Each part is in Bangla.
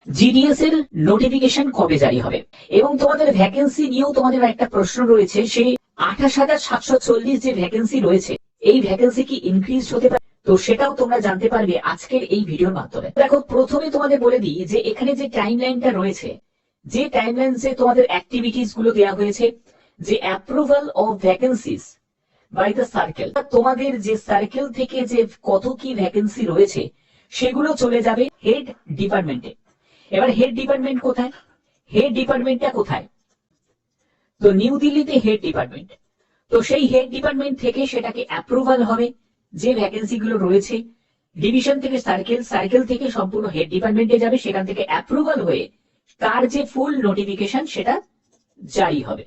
জিডিএস এর নোটিফিকেশন কবে জারি হবে এবং তোমাদের ভ্যাকেন্সি নিয়েও তোমাদের একটা প্রশ্ন রয়েছে, সেই 28,740 যে ভ্যাকেন্সি রয়েছে এই ভ্যাকেন্সি কি ইনক্রিজ হতে পারে? তো সেটাও তোমরা জানতে পারবে আজকের এই ভিডিওর মাধ্যমে। দেখো, প্রথমে তোমাদের বলে দিই যে এখানে যে টাইমলাইনটা রয়েছে, যে টাইমলাইনে তোমাদের অ্যাক্টিভিটিস গুলো দেওয়া হয়েছে, যে approval of vacancies by the circle, তোমাদের যে সার্কেল থেকে যে কত কি ভ্যাকেন্সি রয়েছে সেগুলো চলে যাবে হেড ডিপার্টমেন্টে। এবার হেড ডিপার্টমেন্ট কোথায়? হেড ডিপার্টমেন্টটা কোথায়? তো নিউ দিল্লিতে হেড ডিপার্টমেন্ট। তো সেই হেড ডিপার্টমেন্ট থেকে সেটাকে অ্যাপ্রুভাল হবে, যে ভ্যাকেন্সি গুলো রয়েছে ডিভিশন থেকে সার্কেল, সার্কেল থেকে সম্পূর্ণ হেড ডিপার্টমেন্টে যাবে, সেখান থেকে অ্যাপ্রুভাল হয়ে তার যে ফুল নোটিফিকেশন সেটা জারি হবে।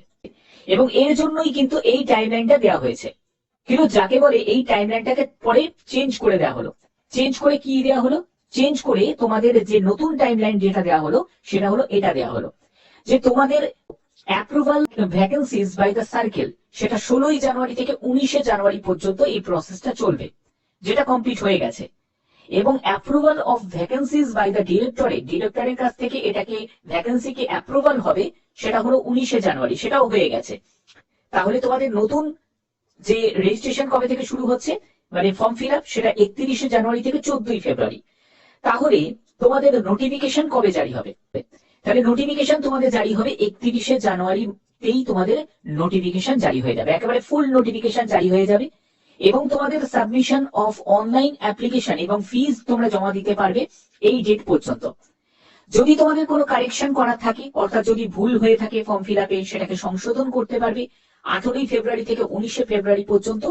এবং এর জন্যই কিন্তু এই টাইমলাইনটা দেওয়া হয়েছে। কিন্তু যাকে বলে এই টাইমলাইনটাকে পরে চেঞ্জ করে দেওয়া হলো। চেঞ্জ করে কি দেওয়া হলো? চেঞ্জ করে তোমাদের যে নতুন টাইমলাইন যেটা দেওয়া হলো সেটা হলো এটা দেওয়া হলো যে তোমাদের approval vacancies by the circle সেটা 16ই জানুয়ারি থেকে 19শে জানুয়ারি পর্যন্ত এই প্রসেসটা চলবে, যেটা কমপ্লিট হয়ে গেছে। এবং approval of vacancies by the directorate, ডিরেক্টরের কাছ থেকে এটাকে ভ্যাকেন্সিকে অ্যাপ্রুভাল হবে সেটা হলো 19শে জানুয়ারি, সেটাও হয়ে গেছে। তাহলে তোমাদের নতুন যে রেজিস্ট্রেশন কবে থেকে শুরু হচ্ছে, মানে ফর্ম ফিল আপ, সেটা 31শে জানুয়ারি থেকে 14ই ফেব্রুয়ারি। তাহলে তোমাদের নোটিফিকেশন কবে জারি হবে? তাহলে নোটিফিকেশন তোমাদের জারি হবে 31শে জানুয়ারিতেই, তোমাদের নোটিফিকেশন জারি হয়ে যাবে, একেবারে ফুল নোটিফিকেশন জারি হয়ে যাবে। এবং তোমাদের সাবমিশন অফ অনলাইন অ্যাপ্লিকেশন এবং ফিজ তোমরা জমা দিতে পারবে এই ডেট পর্যন্ত। যদি তোমাদের কোনো কারেকশন করার থাকে, অর্থাৎ যদি ভুল হয়ে থাকে ফর্ম ফিল আপে, সেটাকে সংশোধন করতে পারবে 18ই ফেব্রুয়ারি থেকে 19শে ফেব্রুয়ারি পর্যন্ত।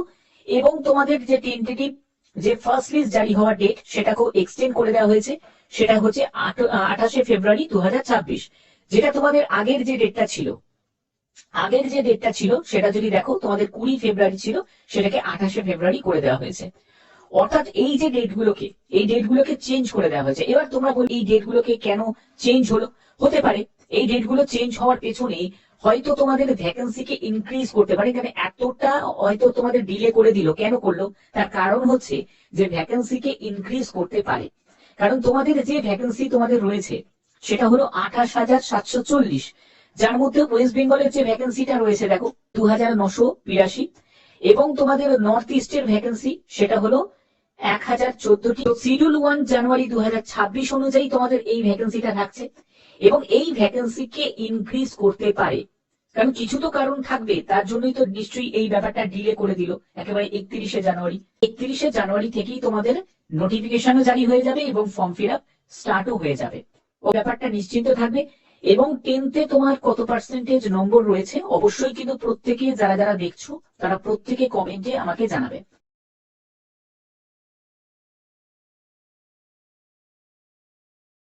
এবং তোমাদের যে টেন্টেটিভ যে ফার্স্ট লিস্ট জারি হওয়ার ডেট সেটাকেও এক্সটেন্ড করে দেওয়া হয়েছে, সেটা হচ্ছে 28শে ফেব্রুয়ারি 2026। যেটা তোমাদের আগের যে ডেটটা ছিল, আগের যে ডেটটা ছিল সেটা যদি দেখো তোমাদের 20 ফেব্রুয়ারি ছিল, সেটাকে 28শে ফেব্রুয়ারি করে দেওয়া হয়েছে। অর্থাৎ এই যে ডেটগুলোকে, এই ডেটগুলোকে চেঞ্জ করে দেওয়া হয়েছে। এবার তোমরা বল এই ডেটগুলোকে কেন চেঞ্জ হলো? হতে পারে এই ডেটগুলো চেঞ্জ হওয়ার পেছনে হয়তো তোমাদের ভ্যাকেন্সিকে ইনক্রিজ করতে পারে, কারণ এতটা হয়তো তোমাদের ডিলে করে দিল। কেন করলো? তার কারণ হচ্ছে যে ভ্যাকেন্সিকে ইনক্রিজ করতে পারে। কারণ তোমাদের যে ভ্যাকেন্সি তোমাদের রয়েছে সেটা হলো 28,740, যার মধ্যে ওয়েস্ট বেঙ্গলের যে ভ্যাকেন্সিটা রয়েছে দেখো 2,982, এবং তোমাদের নর্থ ইস্টের ভ্যাকেন্সি সেটা হলো 1,014টি। শিডিউল 1 জানুয়ারি 2026 অনুযায়ী তোমাদের এই ভ্যাকেন্সিটা থাকছে। এবং এই ভ্যাকেন্সিকে ইনক্রিজ করতে পারে, কারণ কিছু তো কারণ থাকবে, তার জন্যই তো নিশ্চয়ই এই ব্যাপারটা ডিলে করে দিল একেবারে 31শে জানুয়ারি। 31শে জানুয়ারি থেকেই তোমাদের নোটিফিকেশনও জারি হয়ে যাবে এবং ফর্ম ফিল আপ স্টার্টও হয়ে যাবে। ও ব্যাপারটা নিশ্চিন্ত থাকবে। এবং 10তে তোমার কত পার্সেন্টেজ নম্বর রয়েছে অবশ্যই কিন্তু প্রত্যেকে, যারা যারা দেখছো তারা প্রত্যেকে কমেন্টে আমাকে জানাবে।